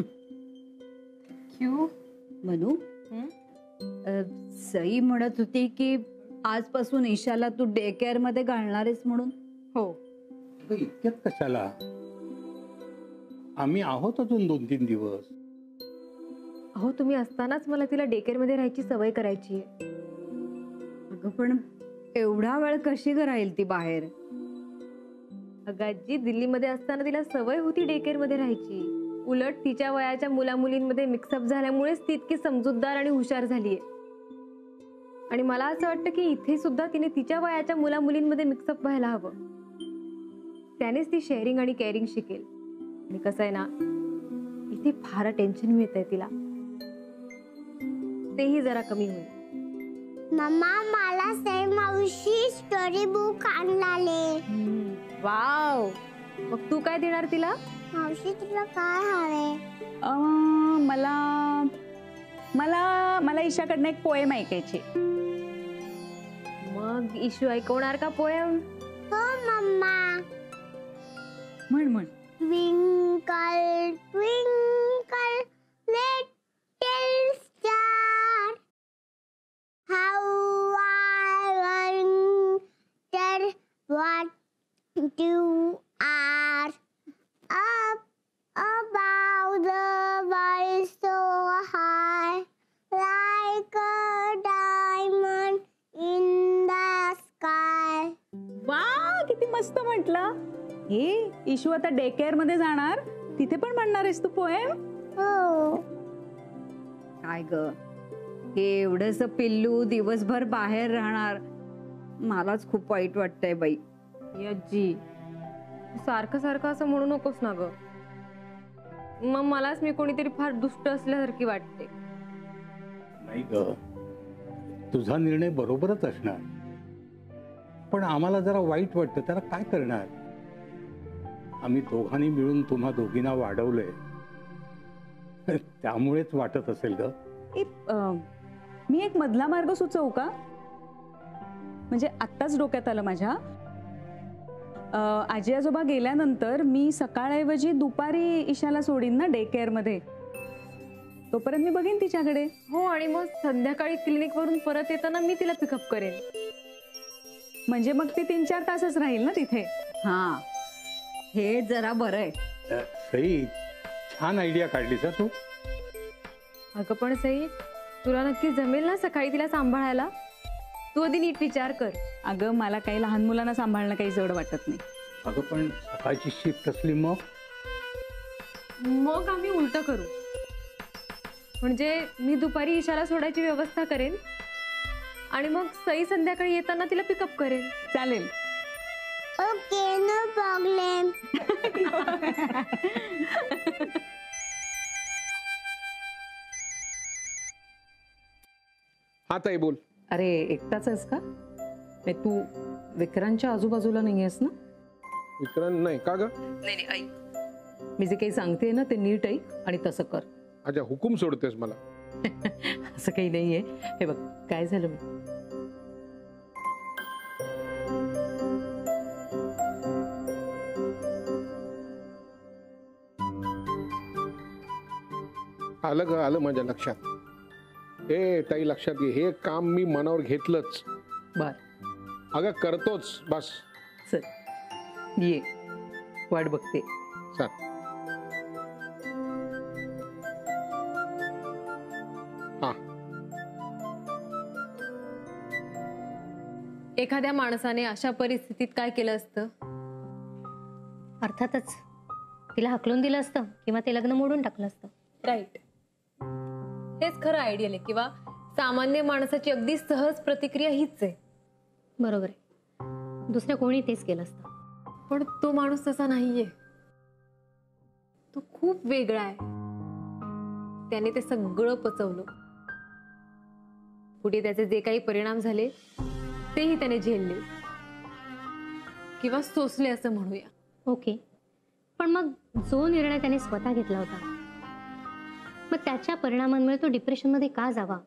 Q Manu, Sai म्हणत होती की आजपासून ईशाला तू डे केअर मध्ये घालणारेस म्हणून. हो. इतक्यात कशाला, आम्ही आहोत अजून 2-3 दिवस. अहो तुम्ही असतानाच मला तिला डे केअर मध्ये राहायची सवय करायची आहे. अगं पण एवढा वेळ कशी राहील ती बाहेर? अगं आजी, दिल्लीमध्ये असताना तिला सवय होती डे केअर मध्ये राहायची. उलट तिच्या वयाच्या मुला मुलींमध्ये मिक्सअप झाल्यामुळेच ती इतकी समजूतदार आणि हुशार झालीये. आणि मला असं वाटतं की इथे सुद्धा तिने तिच्या वयाच्या मुला मुलींमध्ये मिक्सअप व्हायला हवं. त्यानेच ती शेअरिंग आणि केअरिंग शिकेल. आणि कसं आहे ना, इथे फार टेन्शन मिळतंय तिला, तेही जरा कमी होईल. मम्मा, मला सई मावशी स्टोरी बुक आणलाले. वाव, मग तू काय देणार तिला? मावशी तुला काय हवे? मला मला मला ईशाकडनं एक पोएम ऐकायची. मग इशू ऐकवणार का पोएम? हो मम्मा. म्हण म्हण. Twinkle twinkle little star, how I wonder what you are up above the world so high, like a diamond in the sky. वा, किती मस्त म्हटलं. हे इशू आता डे केअर मध्ये जाणार, तिथे पण म्हणणार आहेस तू पोएम? हो. काय ग, हे एवढंस पिल्लू दिवसभर बाहेर राहणार, मलाच खूप वाईट वाटतंय बाई. यज्जी, सारखं सारखं असं म्हणू नकोस ना ग. मग मलाच मी कोणीतरी फार दुष्ट असल्यासारखी वाटते. नाही ग, तुझा निर्णय बरोबरच असणार, पण आम्हाला जरा वाईट वाटतं. त्याला काय करणार? आम्ही दोघांनी मिळून तुम्हा दोघींना वाढवलंय, त्यामुळेच वाटत असेल ग. मी एक मधला मार्ग सुचवू का? म्हणजे आत्ताच डोक्यात आलं माझ्या. आजी आजोबा गेल्यानंतर मी सकाळऐवजी दुपारी ईशाला सोडीन ना डे केअर मध्ये, तोपर्यंत मी बघेन तिच्याकडे. हो, आणि मग संध्याकाळी क्लिनिक वरून परत येताना मी तिला पिकअप करेन. म्हणजे मग ती 3-4 तासच राहील ना तिथे. हा, हे जरा बरं आहे. सई, छान आयडिया काढलीस तू. अगं पण सई, तुला नक्की जमेल ना सकाळी तिला सांभाळायला? तू आधी नीट विचार कर. अगं, मला काही लहान मुलांना सांभाळणं काही जड वाटत नाही. अगं पण सकाळची शिफ्ट असली मग आम्ही उलट करू. म्हणजे मी दुपारी ईशाला सोडायची व्यवस्था करेन आणि मग सई संध्याकाळी येताना तिला पिकअप करेन. चालेल. Okay, no problem. हा ताई, बोल. अरे, एकटाच आहेस का? तू विक्रांतच्या आजूबाजूला नाही आहेस ना? विक्रांत नाही का ग? नाही, ऐक, मी जे काही सांगते ना ते नीट ऐक आणि तसं कर. अच्छा, हुकूम सोडतेस मला? असं काही नाहीये. हे बघ, काय झालं, मी आलं ग, आलं माझ्या लक्षात. हे ताई, लक्षात घे, हे काम मी मनावर घेतलंच. बर. अगं करतोच, बस. चल ये, वाट बघते. चल. हा. एखाद्या माणसाने अशा परिस्थितीत काय केलं असतं? अर्थातच तिला हकलून दिलं असतं किंवा ते लग्न मोडून टाकलं असतं. राईट. हेच खरं आयडियल आहे किंवा सामान्य माणसाची अगदी सहज प्रतिक्रिया हीच आहे. बरोबर आहे, दुसरं कोणी तेच केलं असतं. पण तो माणूस तसा नाहीये. तो खूप वेगळा आहे. त्याने ते सगळं पचवलं. पुढे त्याचे जे काही परिणाम झाले तेही त्याने झेलले किंवा सोसले असं म्हणूया. ओके, पण मग जो निर्णय त्याने स्वतः घेतला होता, मग त्याच्या परिणामांमुळे तो डिप्रेशनमध्ये का जावा,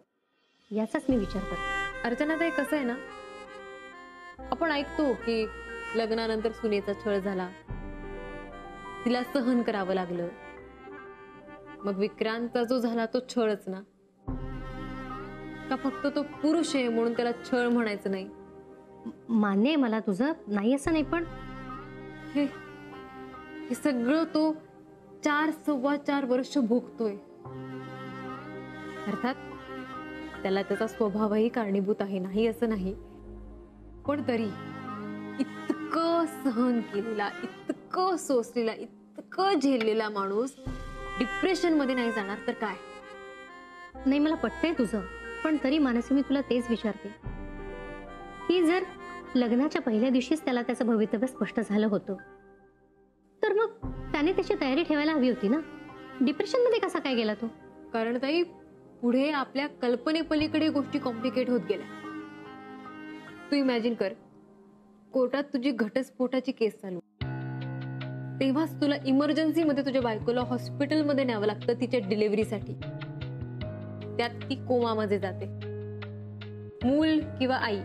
याचाच मी विचार करते. अर्चना ताई, कसं आहे ना, आपण ऐकतो की लग्नानंतर सुनेचा छळ झाला, तिला सहन करावं लागलं, मग विक्रांतचा जो झाला तो छळच ना? का फक्त तो पुरुष आहे म्हणून त्याला छळ म्हणायचं नाही? मान्य आहे मला तुझं, नाही असं नाही, पण हे हे सगळं तो 4.25 वर्ष भोगतोय. अर्थात त्याला त्याचा स्वभावही कारणीभूत आहे, नाही असं नाही, पण तरी इतकं सहन केलेला, इतकं सोसलेला, इतकं झेललेला माणूस डिप्रेशन मध्ये नाही जाणार तर काय? नाही, मला पटतंय तुझं, पण तरी मानसी मी तुला तेच विचारते की जर लग्नाच्या पहिल्या दिवशीच त्याला त्याचं भवितव्य स्पष्ट झालं होतं तर मग त्याने त्याची तयारी ठेवायला हवी होती ना. डिप्रेशन मध्ये कसा काय गेला तो? कारण ताई पुढे आपल्या कल्पनेपलीकडे गोष्टी कॉम्प्लिकेट होत गेल्या. तू इमॅजिन कर, कोर्टात तुझी घटस्फोटाची केस चालू, तेव्हाच तुला इमर्जन्सी मध्ये तुझ्या बायकोला हॉस्पिटलमध्ये न्यावं लागतं तिच्या डिलिव्हरीसाठी. त्यात ती कोमामध्ये जाते. मूल किंवा आई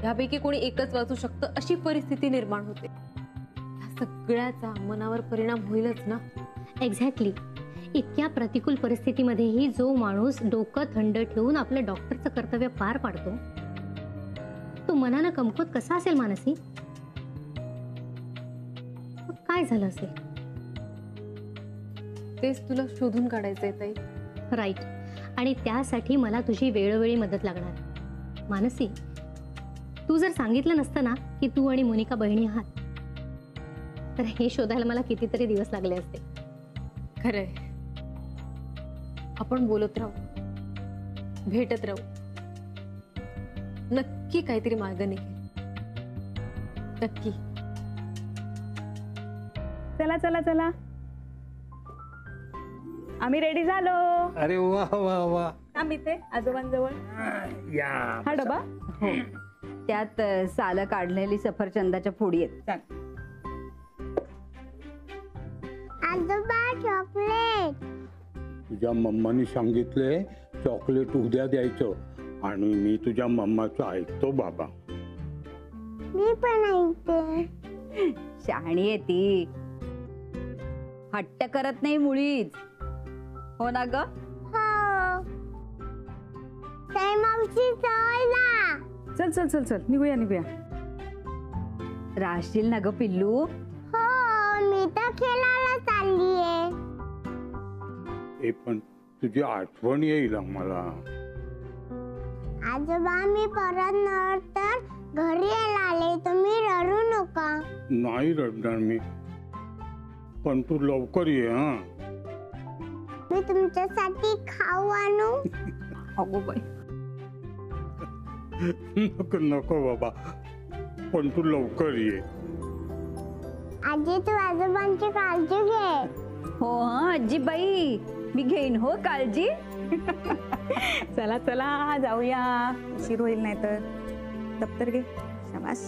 यापैकी कोणी एकच वाचू शकतं अशी परिस्थिती निर्माण होते. या सगळ्याचा मनावर परिणाम होईलच ना. एक्झॅक्टली. इतक्या प्रतिकूल परिस्थितीमध्येही जो माणूस डोकं थंड ठेवून आपलं डॉक्टरचं कर्तव्य पार पाडतो तो मनानं कमकुवत कसा असेल मानसी? मग काय झालं असेल? तेच तुला शोधून काढायचंय ताई. राईट. आणि त्यासाठी मला तुझी वेळोवेळी मदत लागणार. मानसी, तू जर सांगितलं नसतं ना की तू आणि मोनिका बहिणी आहात तर हे शोधायला मला कितीतरी दिवस लागले असते. खरंय. आपण बोलत राहू, भेटत राहू, नक्की काहीतरी मार्ग निघेल. नक्की. चला चला चला, आम्ही रेडी झालो. अरे वा वा वा. आम्ही ते आजोबांजवळ. या हा डबा हो, त्यात सालं काढलेली सफरचंदाच्या फोडी आहेत. आजोबा चॉकलेट. तुझ्या मम्मानी सांगितले चॉकलेट उद्या द्यायचं आणि मी तुझ्या मम्माचं ऐकतो बाबा. मी पण ऐकते. शहाणी आहे ती, हट्ट करत नाही मुळीच. हो ना ग? हो. ताई मावशी चला. चल चल चल चल, निघूया निघूया. राहशील ना ग पिल्लू? हो, मी तर खेळायला चाललीये. हे पण तुझी आठवण येईल आम्हाला. आजोबा मी परत नंतर घरी यायला आले, तुम्ही रडू नका. नाही रडणार मी, पण तू लवकर ये. हा, मी तुमच्यासाठी खाऊ आणू. अगो बाई, नको नको बाबा, पण तू लवकर ये. आजी तू आजोबांची काळजी घे. हो हा आजीबाई, मी घेईन हो काळजी. चला चला जाऊया, उशीर होईल नाही तर. दप्तर घे. शाबास.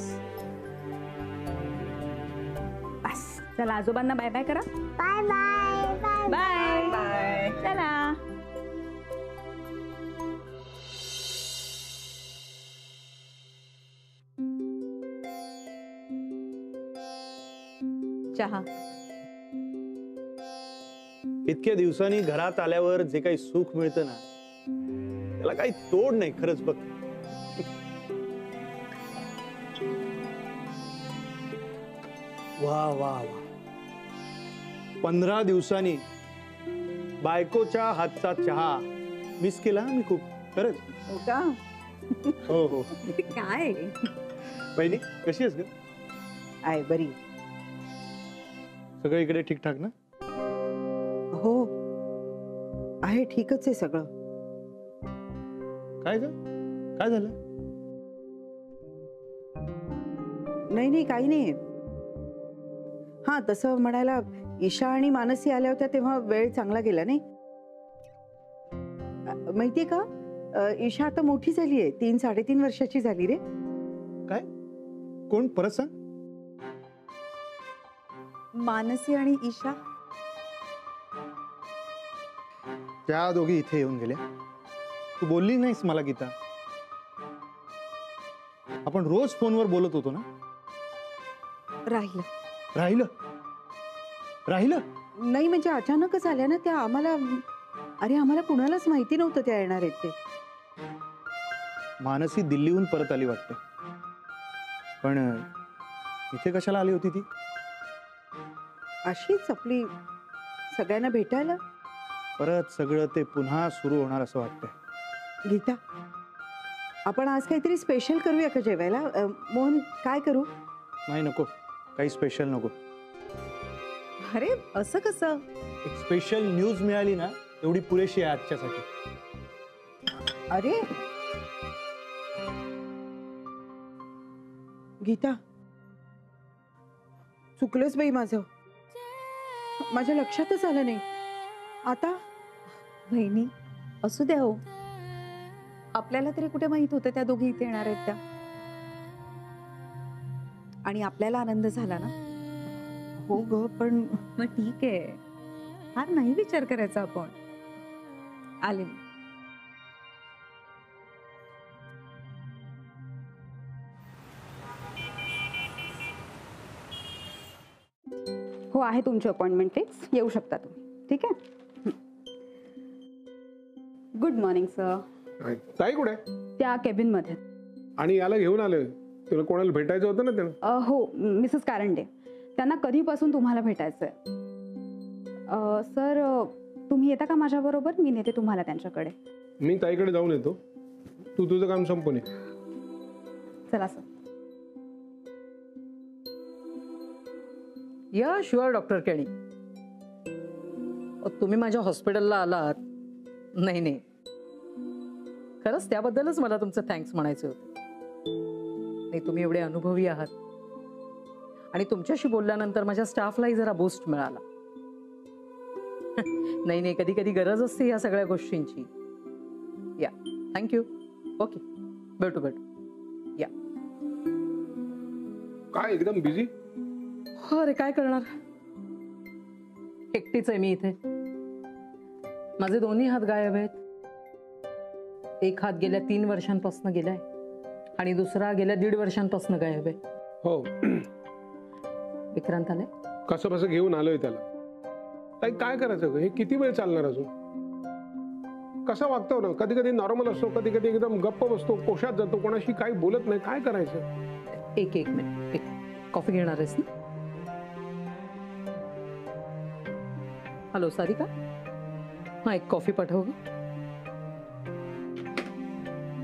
बस चला, आजोबांना बाय बाय करा. Bye bye bye bye bye. चला. चहा. इतक्या दिवसांनी घरात आल्यावर जे काही सुख मिळतं ना त्याला काही तोड नाही. खरंच बघ. वा वा वा. 15 दिवसांनी बायकोच्या हातचा चहा मिस केला मी खूप. खरंच. हो का? हो हो. काय बहिणी कशी आहेस ग? आहे बरी. सगळं इकडे ठीकठाक ना? हो आहे, ठीकच आहे सगळं. काय ग, काय झालं? नाही नाही काही नाही. हा तसं म्हणायला ईशा आणि मानसी आल्या होत्या तेव्हा वेळ चांगला गेला नाही. माहितीये का, ईशा आता मोठी झाली आहे, 3-3.5 वर्षाची झाली रे. काय? कोण? परत सांग. मानसी आणि ईशा. त्या दोघी इथे येऊन गेल्या. तू बोलली नाहीस मला गीता. आपण रोज फोनवर बोलत होतो ना. राहिलं. राहिलं? राहिलं? नाही म्हणजे अचानकच आल्या ना त्या आम्हाला. अरे आम्हाला कुणालाच माहिती नव्हतं त्या येणार आहेत ते. मानसी दिल्लीहून परत आली वाटतं. पण इथे कशाला आली होती ती? अशीच आपली सगळ्यांना भेटायला. परत सगळं ते पुन्हा सुरू होणार असं वाटतंय. गीता, आपण आज काहीतरी स्पेशल करूया का जेवायला? मोहन काय करू? नाही, नको, काही स्पेशल नको. अरे असं कसं? एक स्पेशल न्यूज मिळाली ना एवढी पुरेशी आहे आजच्यासाठी. अरे गीता, चुकलंच बाई माझं. माझ्या लक्षातच आलं नाही. आता बहिणी असू द्या हो. आपल्याला तरी कुठे माहित होतं त्या दोघी इथे येणार आहेत त्या. आणि आपल्याला आनंद झाला ना. हो ग, पण मग ठीक आहे, फार नाही विचार करायचा आपण. आले मी. हो आहे तुमची अपॉइंटमेंट फिक्स. येऊ शकता तुम्ही. ठीक आहे. Good morning sir. ताई कुठे? त्या केबिन मध्ये. आणि याला घेऊन आलोय. तुला कोणाला भेटायचं होतं ना त्यांना? हो, मिसेस कारंडे. त्यांना कधीपासून तुम्हाला भेटायचंय. सर तुम्ही येता का माझ्याबरोबर? मी नेते तुम्हाला त्यांच्याकडे. मी ताईकडे जाऊन येतो, तू तुझं काम संपवून ये. चला सर. या शुअर डॉक्टर केणी. तुम्ही माझ्या हॉस्पिटलला आलात. नाही नाही, खरंच त्याबद्दलच मला तुमचं थँक्स म्हणायचे होते. नाही, तुम्ही एवढे अनुभवी आहात आणि तुमच्याशी बोलल्यानंतर माझ्या स्टाफलाही जरा बूस्ट मिळाला. नाही नाही, कधी कधी गरज असते या सगळ्या गोष्टींची. या, थँक्यू. ओके, भेटू भेटू. या. काय एकदम बिझी? हो रे, काय करणार, एकटीच आहे मी इथे. माझे दोन्ही हात गायब आहेत. एक हात गेल्या 3 वर्षांपासून गेलाय आणि दुसरा गेल्या 1.5 वर्षांपासून गायब आहे. हो. विक्रांत आले. कसं कसं घेऊन आलोय त्याला. ताई काय करायचं ग? हे किती वेळ चालणार अजून? कसा वागतो ना, कधी कधी नॉर्मल असतो, कधी कधी एकदम गप्प बसतो, कोशात जातो, कोणाशी काही बोलत नाही. काय करायचं? एक मिनिट, कॉफी घेणार आहेस ना? हॅलो सारिका, हा एक कॉफी पाठव ग.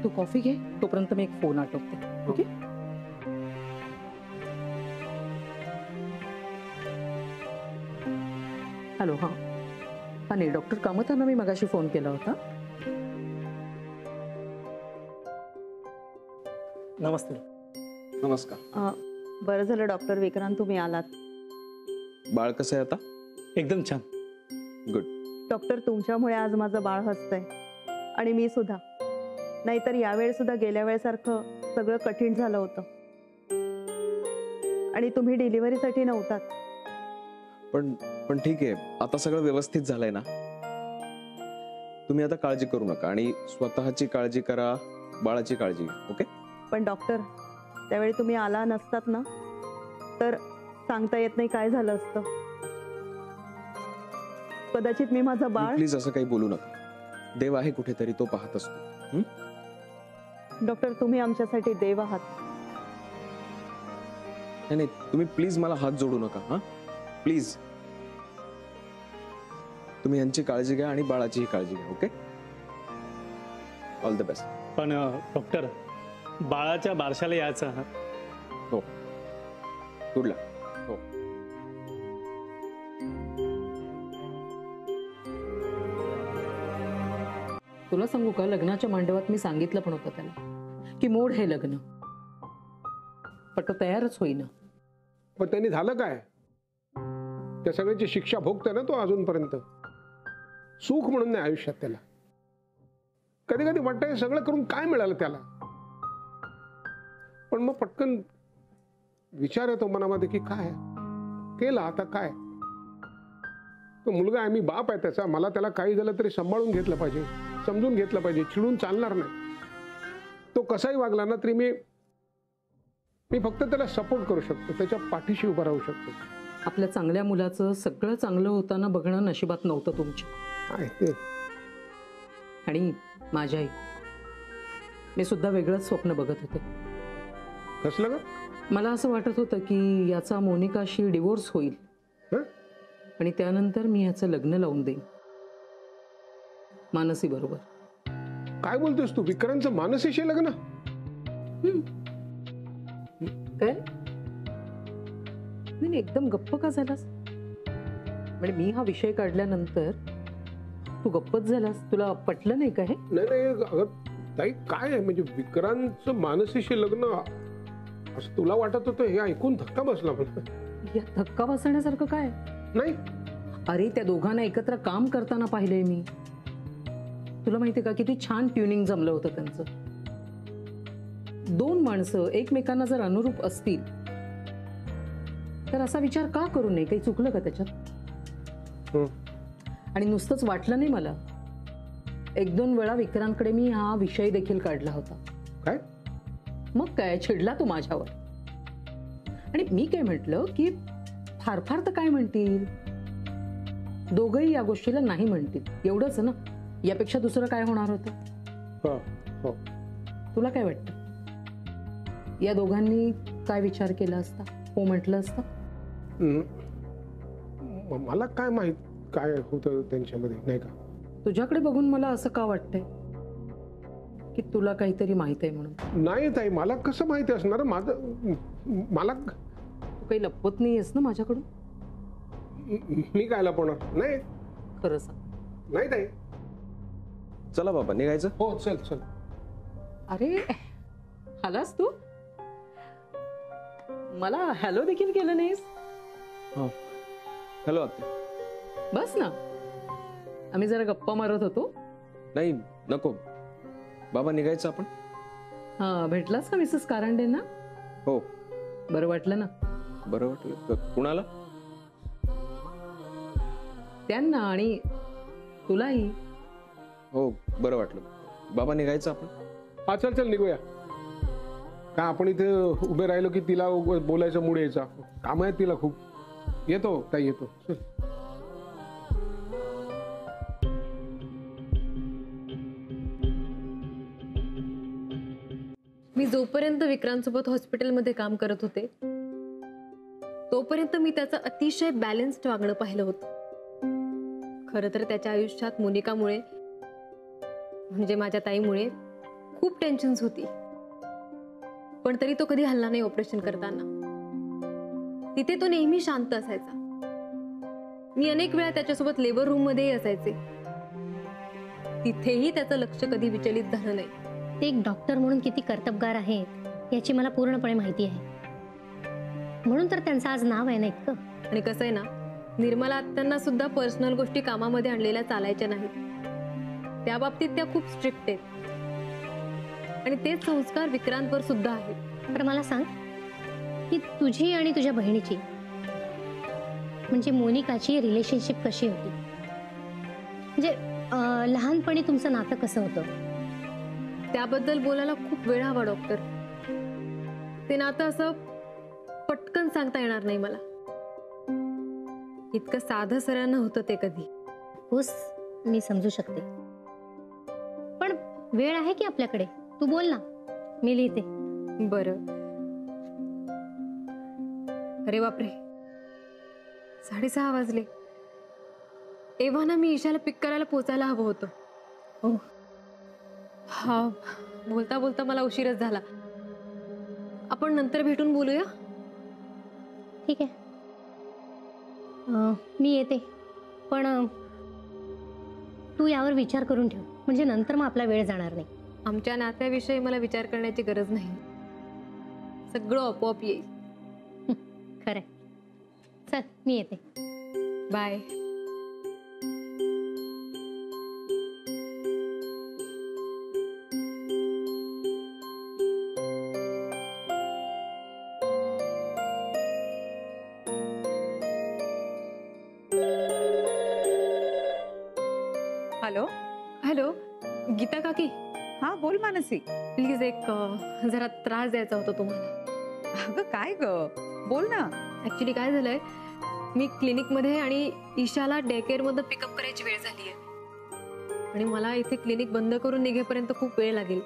तू कॉफी घे, तोपर्यंत मी एक फोन आटोपते. ओके. हॅलो. हा नाही, डॉक्टर कामतांना मी मगाशी फोन केला होता. नमस्ते. नमस्कार. बरं झालं डॉक्टर विक्रांत तुम्ही आलात. बाळ कसं आहे आता? एकदम छान. गुड. डॉक्टर तुमच्यामुळे आज माझं बाळ हसतंय आणि मी सुद्धा. नाहीतर यावेळी सुद्धा गेल्या वेळेसारखं सगळं कठीण झालं होतं आणि तुम्ही डिलिव्हरीसाठी नव्हतात. पण ठीक आहे, आता सगळं व्यवस्थित झालंय ना. तुम्ही आता काळजी करू नका आणि स्वतःची काळजी करा, बाळाची काळजी घ्या. ओके. पण डॉक्टर त्यावेळी तुम्ही आला नसतात ना तर सांगता येत नाही काय झालं असतं. कदाचित मी माझं बाळ. प्लीज असं काही बोलू नका. देव आहे कुठेतरी, तो पाहत असतो. डॉक्टर तुम्ही आमच्यासाठी देव आहात. नाही, तुम्ही प्लीज मला हात जोडू नका. हा प्लीज. तुम्ही यांची काळजी घ्या आणि बाळाचीही काळजी घ्या. ओके. All the best. पण डॉक्टर, बाळाच्या बारशाला यायचं. हो, गुड लक. हो. तुला सांगू का, लग्नाच्या मांडवात मी सांगितलं पण होतं त्याला की मोड हे लग्न, पण तो तयारच होईना. पण त्यांनी झालं काय? त्या सगळ्याची शिक्षा भोगतोय ना तो अजूनपर्यंत. सुख म्हणून नाही आयुष्यात त्याला. कधी कधी वाटतंय सगळं करून काय मिळालं त्याला. पण मग पटकन विचार येतो मनामध्ये की काय केलं आता काय. तो मुलगा आहे, मी बाप आहे त्याचा. मला त्याला काही झालं तरी सांभाळून घेतलं पाहिजे, समजून घेतलं पाहिजे. चिडून चालणार नाही. तो कसाही वागला ना तरी मी फक्त त्याला सपोर्ट करू शकतो, त्याच्या पाठीशी उभा राहू शकतो. आपल्या चांगल्या मुलाचं सगळं चांगलं होताना बघणं नशिबात नव्हतं तुमच्या. काय ते आणि माझ्याही मी सुद्धा वेगळंच स्वप्न बघत होते. कसलं ग? मला असं वाटत होतं की याचा मोनिकाशी डिवोर्स होईल हं? आणि त्यानंतर मी याचं लग्न लावून देईन मानसी बरोबर. काय बोलतोस तू? विक्रांतचं मानसीशी लग्न? काय नाही, एकदम गप्प का झालास? म्हणजे मी हा विषय काढल्यानंतर तू गप्पच झालास? तुला पटलं नाही का हे? नाही नाही अगं ताई, काय आहे म्हणजे विक्रांतचं मानसीशी लग्न असं तुला वाटत होतं? हे ऐकून धक्का बसला मला. या धक्का बसण्यासारखं काय? नाही अरे त्या दोघांना एकत्र काम करताना पाहिलंय मी. तुला माहितीये का किती छान ट्युनिंग जमलं होतं त्यांचं. दोन माणसं एकमेकांना जर अनुरूप असतील तर असा विचार का करू नये? काही चुकलं का त्याच्यात? आणि नुसतंच वाटलं नाही मला, 1-2 वेळा विक्रांतकडे मी हा विषय देखील काढला होता. काय? मग काय, चिडला तू माझ्यावर. आणि मी काय म्हटलं की फार फार तर काय म्हणतील, दोघंही या गोष्टीला नाही म्हणतील, एवढंच ना. यापेक्षा दुसरं काय होणार होतं? हो. तुला काय वाटतं? या दोघांनी काय विचार केला असता? हो म्हटलं असतं? मला काय माहित काय होतं त्यांच्यामध्ये, नाही का? तुझ्याकडे बघून मला असं का वाटतंय की तुला काहीतरी माहित आहे म्हणून? नाही ताई, मला कसं माहिती असणार? मला तू काही लपवत नाहीयेस ना माझ्याकडून? मी काय लपवणार? नाही. खरं सांग. नाही ताई. चला बाबा, निघायचं? हो चल चल. अरे आलास तू? मला हॅलो देखील केलं नाहीस. हॅलो आत्या. बस ना, आम्ही जरा गप्पा मारत होतो. नाही नको बाबा, निघायचं आपण. हा, भेटलास का मिसेस कारंडेंना? हो. बरं वाटलं ना? बरं वाटलं. कुणाला? त्यांना आणि तुलाही. हो बरं वाटलं. बाबा निघायचं आपण. हा चल चल निघूया. का आपण इथे उभे राहिलो की तिला बोलायचं मूड यायचा. काम आहे तिला खूप. येतो ताई, येतो. चल. मी जोपर्यंत विक्रांतसोबत हॉस्पिटलमध्ये काम करत होते तोपर्यंत मी त्याचं अतिशय बॅलन्स्ड वागणं पाहिलं होतं. खरं तर त्याच्या आयुष्यात मोनिकामुळे म्हणजे माझ्या ताईमुळे खूप टेन्शन्स होती, पण तरी तो कधी हल्ला नाही. ऑपरेशन करताना तिथे तो नेहमी शांत असायचा. मी अनेक वेळा त्याच्यासोबत लेबर रूम मध्येही असायचे, तिथेही त्याचं लक्ष कधी विचलित झालं नाही. ते एक डॉक्टर म्हणून किती कर्तबगार आहेत याची मला पूर्णपणे माहिती आहे. म्हणून तर त्यांचं आज नाव आहे ना इतकं. आणि कसं आहे ना, निर्मला आत्यांना सुद्धा पर्सनल गोष्टी कामामध्ये आणलेल्या चालायच्या नाहीत. त्या बाबतीत त्या खूप स्ट्रिक्ट आहेत आणि तेच संस्कार विक्रांतवर सुद्धा आहेत. तर मला सांग की तुझी आणि तुझ्या बहिणीची म्हणजे मोनिकाची रिलेशनशिप कशी होती? म्हणजे लहानपणी तुमचं नातं कसं होतं? त्याबद्दल बोलायला खूप वेळ हवा डॉक्टर. ते नातं असं पटकन सांगता येणार नाही मला. इतकं साधं सरळ नव्हतं ते कधी. होस, मी समजू शकते, पण वेळ आहे की आपल्याकडे? तू बोल ना, मी लिहिते. बरं. अरे बापरे, 6:30 वाजले. एव्हा मी ईशाला पिक करायला पोचायला हवं होतं. हो. हा, बोलता बोलता मला उशीरच झाला. आपण नंतर भेटून बोलूया. ठीक आहे, मी येते, पण तू यावर विचार करून ठेव, म्हणजे नंतर मग आपला वेळ जाणार नाही. आमच्या नात्याविषयी मला विचार करण्याची गरज नाही, सगळं आपोआप येईल. खरंय. चल मी येते. बाय. हॅलो. हॅलो, गीता काकी. हा बोल मानसी. प्लीज एक जरा त्रास द्यायचा होता तुम्हाला. अगं काय ग, बोल ना. ऍक्च्युली काय झालंय, मी क्लिनिकमध्ये आणि ईशाला डे केअरमध्ये पिकअप करायची वेळ झाली आहे आणि मला इथे क्लिनिक बंद करून निघेपर्यंत खूप वेळ लागेल.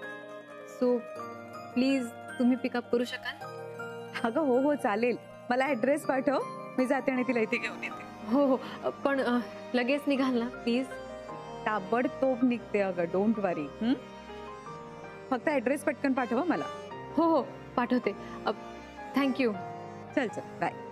सो प्लीज तुम्ही पिकअप करू शकाल? अगं हो हो चालेल, मला ऍड्रेस पाठव, मी जाते आणि तिला इथे घेऊन येते. हो हो, पण लगेच निघाल ना प्लीज? ताबडतोब निघते अगं, डोंट वरी. फक्त ऍड्रेस पटकन पाठवा मला. हो हो पाठवते. थँक्यू. चल चल बाय.